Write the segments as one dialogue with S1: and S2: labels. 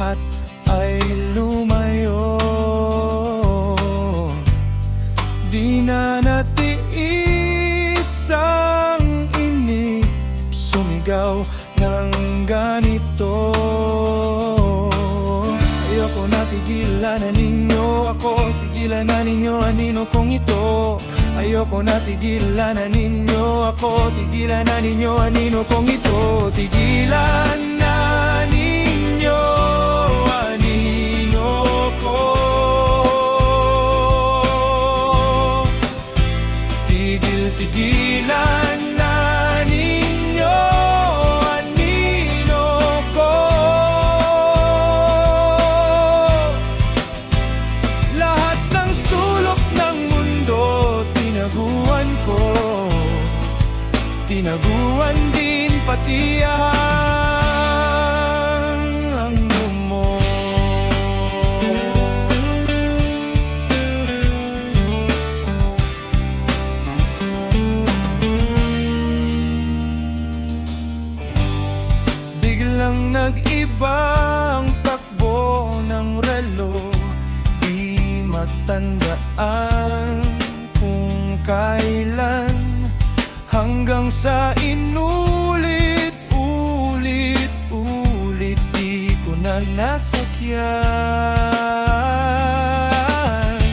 S1: lahat ay lumayo. Di na natiis ang inip, sumigaw ng ganito. Ayoko na tigilan na ninyo ako, tigilan na ninyo anino kong ito. Ayoko na tigilan na ninyo ako, tigilan na ninyo anino kong ito. Tigilan na ninyo anino ko. Tigilan na ninyo anino ko. Lahat ng sulok ng mundo tinaguan ko, tinaguan din pati ang mo. Biglang nag-iba ang takbo ng relo, di matandaan kung kailan, hanggang sa inulit-ulit di ko na nasakyan.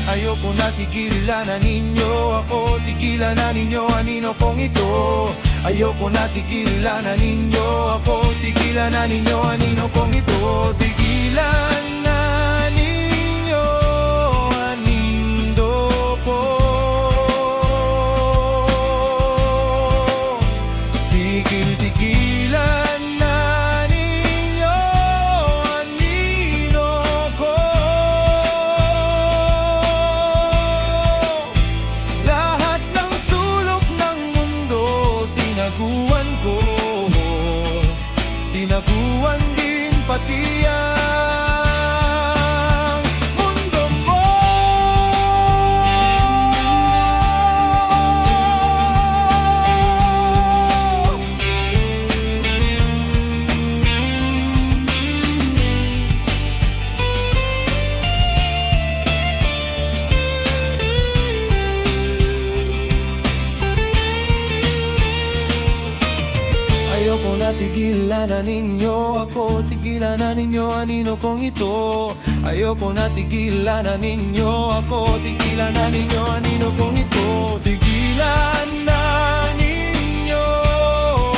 S1: Ayoko na tigilan na ninyo ako, tigilan na ninyo anino kong ito. Ayoko na tigilan na ninyo ako, tigilan na ninyo anino kong ito. Tigilan na ninyo anindo ko. Tigilan na ninyo anino ko. Lahat ng sulok ng mundo tinaguan ko, tinaguan din pati ang mundo mo. Ayoko na tigilan na ninyo ako, tigilan na ninyo anino kong ito. Ayoko na tigilan na ninyo ako, tigilan na ninyo anino kong ito. Tigilan na ninyo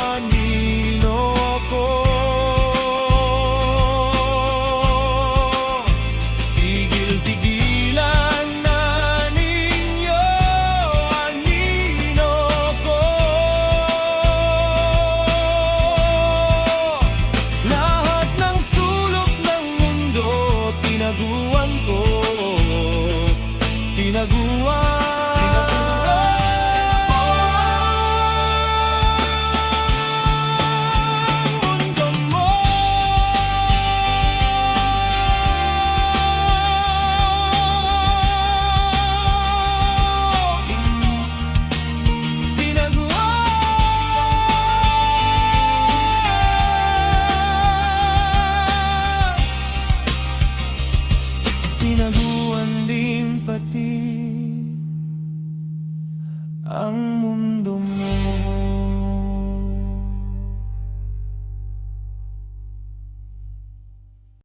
S1: anino ko. Tigilan na ninyo anino ko. Lahat ng sulok ng mundo tinaguan ko, tinaguan. Mundo mo. Tinaguan din pati ang mundo.